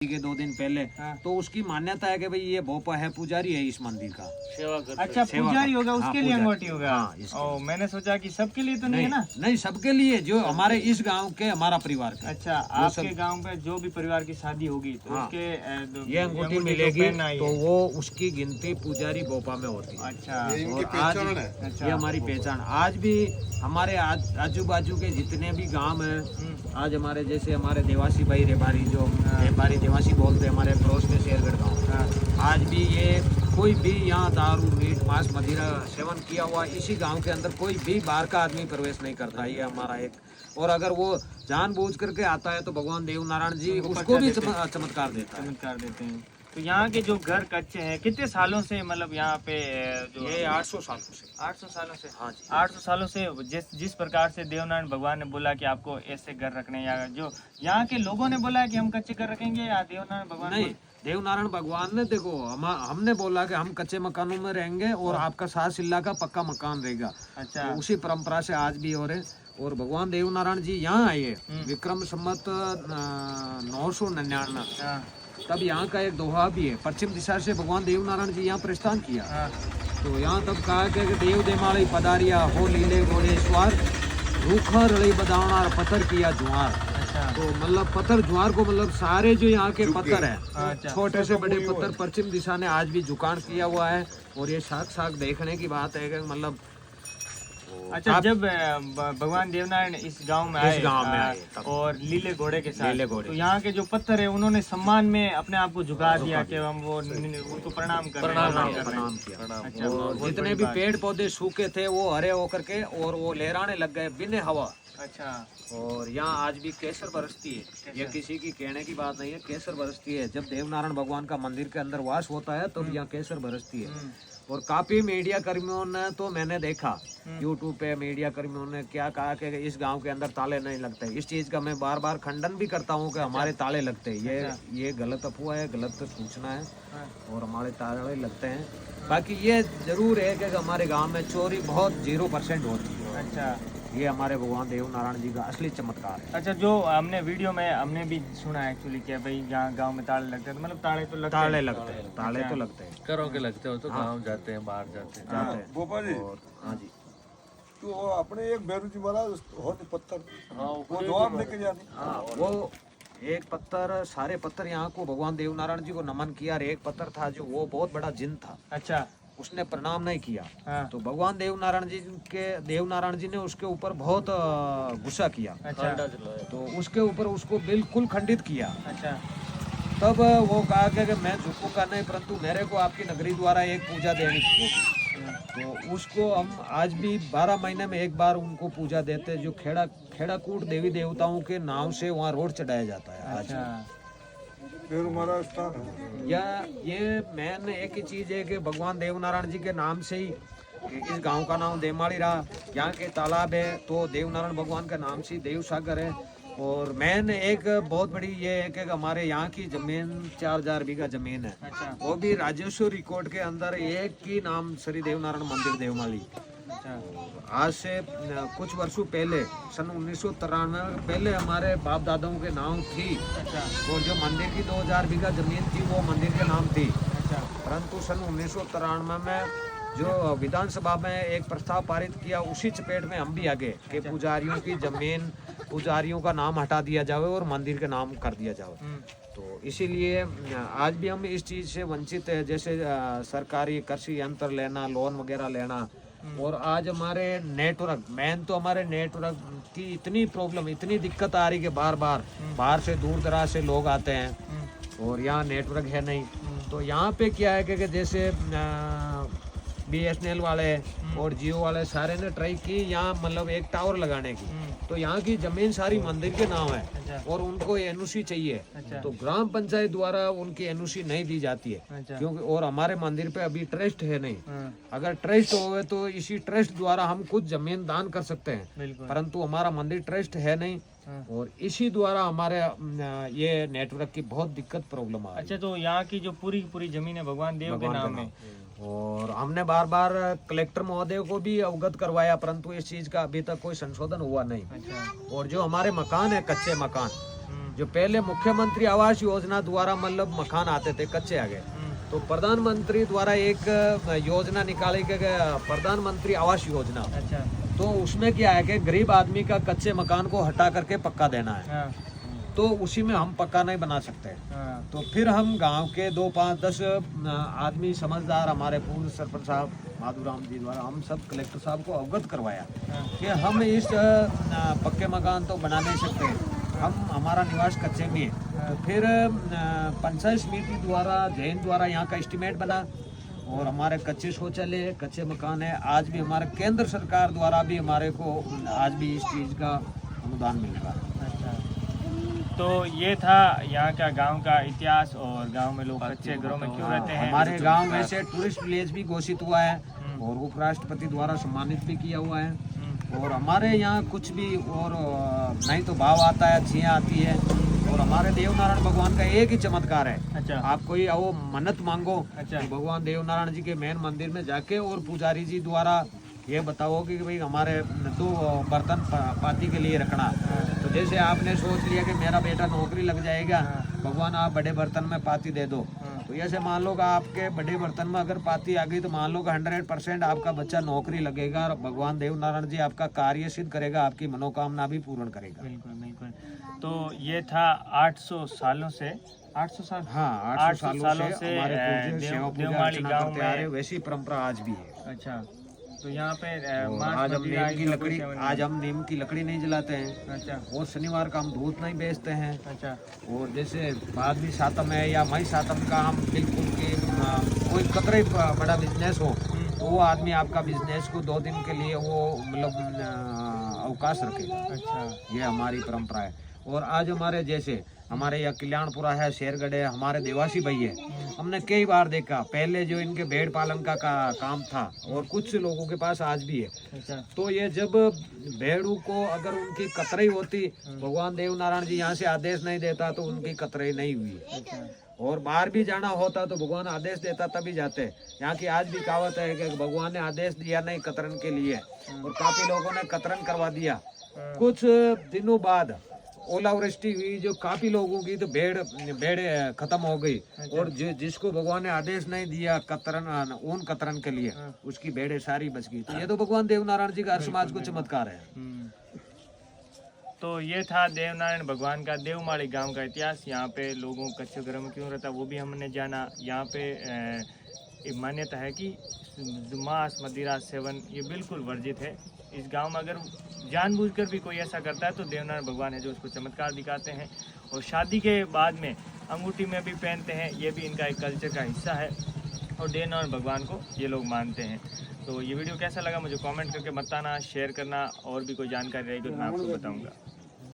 के 2 दिन पहले। हाँ। तो उसकी मान्यता है कि भाई ये भोपा है, पुजारी है इस मंदिर का, सेवा करते। अच्छा, पुजारी होगा उसके लिए अंगूठी होगा। हाँ, मैंने सोचा कि सबके लिए तो नहीं है ना। नहीं, सबके लिए, जो हमारे इस गांव के, हमारा परिवार का। अच्छा, आपके गांव पे जो भी परिवार की शादी होगी तो हाँ, उसके ये अंगूठी मिलेगी तो वो उसकी गिनती पुजारी भोपा में होती है। अच्छा, और ये हमारी पहचान। आज भी हमारे आजू बाजू के जितने भी गांव हैं, आज हमारे जैसे हमारे देवासी भाई रेबारी, जो रेबारी देवासी बोलते हैं, हमारे पड़ोस में शेरगढ़ गाँव, आज भी ये कोई भी यहाँ दारू मीट मांस मदिरा सेवन किया हुआ इसी गांव के अंदर कोई भी बाहर का आदमी प्रवेश नहीं करता। ये हमारा एक, और अगर वो जानबूझ करके आता है तो भगवान देव नारायण जी उसको भी चमत्कार देते हैं। तो यहाँ के जो घर कच्चे हैं, कितने सालों से, मतलब यहाँ पे जो ये 800 सालों से। 800 सालों से। हाँ जी, 800 सालों से जिस प्रकार से देवनारायण भगवान ने बोला कि आपको ऐसे घर रखने, या जो यहाँ के लोगों ने बोला है कि हम कच्चे घर रखेंगे, या देवनारायण भगवान? नहीं, देवनारायण भगवान ने, देखो हमने बोला कि हम कच्चे मकानों में रहेंगे और आपका 7 सिल्ला का पक्का मकान रहेगा। अच्छा, तो उसी परंपरा से आज भी हो रहे। और भगवान देवनारायण जी यहाँ आए विक्रम संवत 999, तब यहाँ का एक दोहा भी है, पश्चिम दिशा से भगवान देवनारायण जी यहाँ प्रस्थान किया। तो यहाँ तब कहा कि देव देमाली पदारिया हो लीले घोड़े स्वार, रूखा रड़ी बदावनार पत्थर किया जुआर। तो मतलब पत्थर जुआर को, मतलब सारे जो यहाँ के पत्थर है, छोटे से बड़े पत्थर, पश्चिम दिशा ने आज भी झुकान किया हुआ है। और ये साक्षात देखने की बात है कि मतलब। अच्छा, जब भगवान देवनारायण इस गांव में आए और लीले घोड़े के साथ, तो यहाँ के जो पत्थर है उन्होंने सम्मान में अपने आप को झुका दिया कि हम वो उनको प्रणाम किया। अच्छा, जितने भी पेड़ पौधे सूखे थे वो हरे होकर के और वो लहराने लग गए बिना हवा। अच्छा, और यहाँ आज भी केसर बरसती है। ये किसी की कहने की बात नहीं है, केसर बरसती है। जब देवनारायण भगवान का मंदिर के अंदर वास होता है तो यहाँ केसर बरसती है। और काफी मीडिया कर्मियों ने, तो मैंने देखा यूट्यूब पे मीडिया कर्मियों ने क्या कहा कि इस गांव के अंदर ताले नहीं लगते। इस चीज का मैं बार बार खंडन भी करता हूं कि हमारे ताले लगते हैं। ये गलत अफवाह है, गलत सूचना है, और हमारे ताले लगते हैं। बाकी ये जरूर है कि हमारे गाँव में चोरी बहुत 0% होती है। अच्छा, ये हमारे भगवान देव नारायण जी का असली चमत्कार है। अच्छा, जो हमने वीडियो में हमने भी सुना एक्चुअली कि भाई यहाँ गांव में ताले लगते हैं, तो मतलब ताले तो लगते हैं। करो के लगते हो तो गाँव जाते हैं, बाहर जाते हैं। गोपाल जी, हाँ जी, तो अपने एक भैरू जी महाराज होते पत्थर, वो जवाब लेके जाते। हाँ, वो एक पत्थर, सारे पत्थर यहाँ को भगवान देव नारायण जी को नमन किया। और एक पत्थर था जो वो बहुत बड़ा जिन था। अच्छा, उसने प्रणाम नहीं किया। हाँ। तो भगवान देवनारायण जी ने उसके ऊपर बहुत गुस्सा किया। अच्छा, तो उसके ऊपर उसको बिल्कुल खंडित किया। अच्छा, तब वो कहा कि मैं झुकूंगा नहीं, परंतु मेरे को आपकी नगरी द्वारा एक पूजा देनी होगी। तो उसको हम आज भी 12 महीने में एक बार उनको पूजा देते, जो खेड़ाकूट देवी देवताओं के नाम से वहाँ रोड चढ़ाया जाता है आज। भैरू महाराज स्थान या ये मेन एक ही चीज है कि भगवान देवनारायण जी के नाम से ही इस गांव का नाम देवमाली रहा। यहाँ के तालाब है तो देवनारायण भगवान के नाम से देव सागर है। और मेन एक बहुत बड़ी ये है कि हमारे यहाँ की जमीन 4000 बीघा जमीन है। अच्छा, वो भी राजस्व रिकॉर्ड के अंदर एक ही नाम श्री देवनारायण मंदिर देवमाली। अच्छा, आज से कुछ वर्षों पहले, सन 1993 पहले हमारे बाप दादाओं के नाम थी। अच्छा, और जो मंदिर की 2000 बीघा जमीन थी वो मंदिर के नाम थी। अच्छा, परंतु सन 1993 में जो विधानसभा में एक प्रस्ताव पारित किया, उसी चपेट में हम भी आ गए कि पुजारियों की जमीन, पुजारियों का नाम हटा दिया जाए और मंदिर के नाम कर दिया जाए। तो इसीलिए आज भी हम इस चीज़ से वंचित है, जैसे सरकारी कृषि यंत्र लेना, लोन वगैरह लेना। और आज हमारे नेटवर्क, मेन तो हमारे नेटवर्क की इतनी प्रॉब्लम, इतनी दिक्कत आ रही कि बाहर से दूर दराज से लोग आते हैं और यहाँ नेटवर्क है नहीं। तो यहाँ पे क्या है कि जैसे BSNL वाले और जियो वाले सारे ने ट्राई की यहाँ मतलब एक टावर लगाने की। तो यहाँ की जमीन सारी मंदिर के नाम है और उनको NOC चाहिए। तो ग्राम पंचायत द्वारा उनकी NOC नहीं दी जाती है, क्योंकि और हमारे मंदिर पे अभी ट्रस्ट है नहीं। अगर ट्रस्ट हो तो इसी ट्रस्ट द्वारा हम कुछ जमीन दान कर सकते हैं, परंतु हमारा मंदिर ट्रस्ट है नहीं। और इसी द्वारा हमारे ये नेटवर्क की बहुत दिक्कत प्रॉब्लम आ रही है। अच्छा, तो यहाँ की जो पूरी जमीन है भगवान देव के नाम है। और हमने बार बार कलेक्टर महोदय को भी अवगत करवाया, परंतु इस चीज का अभी तक कोई संशोधन हुआ नहीं। अच्छा, और जो हमारे मकान है, कच्चे मकान, जो पहले मुख्यमंत्री आवास योजना द्वारा मतलब मकान आते थे कच्चे आ गए, तो प्रधानमंत्री द्वारा एक योजना निकाली गई प्रधानमंत्री आवास योजना। अच्छा। तो उसमें क्या है कि गरीब आदमी का कच्चे मकान को हटा करके पक्का देना है। हाँ। तो उसी में हम पक्का नहीं बना सकते। हाँ। तो फिर हम गांव के 2, 5, 10 आदमी समझदार, हमारे पूर्व सरपंच साहब माधुराम जी द्वारा हम सब कलेक्टर साहब को अवगत करवाया कि हम इस पक्के मकान तो बना नहीं सकते, हम हमारा निवास कच्चे में है। तो फिर पंचायत समिति द्वारा जैन द्वारा यहाँ का एस्टीमेट बना और हमारे कच्चे शौचालय कच्चे मकान है। आज भी हमारे केंद्र सरकार द्वारा भी हमारे को आज भी इस चीज़ का अनुदान मिल रहा है। तो ये था यहाँ का गांव का इतिहास और गांव में लोग कच्चे घरों में क्यों रहते हैं। हमारे गांव में से टूरिस्ट विलेज भी घोषित हुआ है और उपराष्ट्रपति द्वारा सम्मानित भी किया हुआ है। और हमारे यहाँ कुछ भी और नहीं तो भाव आता है, अच्छियाँ आती है। और हमारे देवनारायण भगवान का एक ही चमत्कार है। अच्छा। आप कोई वो मन्नत मांगो। अच्छा। तो भगवान देवनारायण जी के मेन मंदिर में जाके और पुजारी जी द्वारा ये बताओ कि भाई हमारे 2 बर्तन पाती के लिए रखना। तो जैसे आपने सोच लिया कि मेरा बेटा नौकरी लग जाएगा, भगवान आप बड़े बर्तन में पाती दे दो। तो ऐसे मान लो कि आपके बड़े बर्तन में अगर पाती आ गई तो मान लो कि 100% आपका बच्चा नौकरी लगेगा और भगवान देवनारायण जी आपका कार्य सिद्ध करेगा, आपकी मनोकामना भी पूर्ण करेगा। बिल्कुल बिल्कुल। तो ये था 800 सालों से 800 साल। हाँ, 800 सालों से हमारे पूज्य सेवा पूजा अर्चना करते आ रहे, वैसी परंपरा आज भी है। अच्छा। तो यहाँ पे आज हम नीम की लकड़ी नहीं जलाते हैं। अच्छा। और शनिवार का हम दूध नहीं बेचते हैं। अच्छा। और जैसे भादवी सातम है या मई सातम का हम बिल्कुल की कोई कतरे बड़ा बिजनेस हो तो वो आदमी आपका बिजनेस को 2 दिन के लिए वो मतलब अवकाश रखेगा। अच्छा। ये हमारी परंपरा है। और आज हमारे जैसे हमारे यहाँ कल्याणपुरा है, शेरगढ़ है, हमारे देवासी भाई है, हमने कई बार देखा पहले जो इनके भेड़ पालन का काम था और कुछ लोगों के पास आज भी है। अच्छा। तो ये जब भेड़ों को अगर उनकी कतराई होती, भगवान देवनारायण जी यहाँ से आदेश नहीं देता तो उनकी कतराई नहीं हुई। अच्छा। और बाहर भी जाना होता तो भगवान आदेश देता तभी जाते। यहाँ की आज भी कहावत है कि भगवान ने आदेश दिया नहीं कतरन के लिए, और काफी लोगों ने कतरन करवा दिया। कुछ दिनों बाद ओलावृष्टि हुई जो काफी लोगों की, तो भेड़ खत्म हो गई। और जिसको भगवान ने आदेश नहीं दिया कतरन ऊन कतरन के लिए, उसकी भेड़ें सारी बच गई। तो ये तो भगवान देवनारायण जी का हर समाज को चमत्कार है। तो ये था देवनारायण भगवान का देवमाली गांव का इतिहास। यहाँ पे लोगों कच्चे घरों में क्यों रहता वो भी हमने जाना। यहाँ पे एक मान्यता है कि मांस मदिरा सेवन ये बिल्कुल वर्जित है। इस गांव में अगर जानबूझकर भी कोई ऐसा करता है तो देवनारायण भगवान है जो उसको चमत्कार दिखाते हैं। और शादी के बाद में अंगूठी में भी पहनते हैं, ये भी इनका एक कल्चर का हिस्सा है। और देवनारायण भगवान को ये लोग मानते हैं। तो ये वीडियो कैसा लगा मुझे कमेंट करके बताना, शेयर करना। और भी कोई जानकारी रहेगी तो मैं आपको बताऊँगा।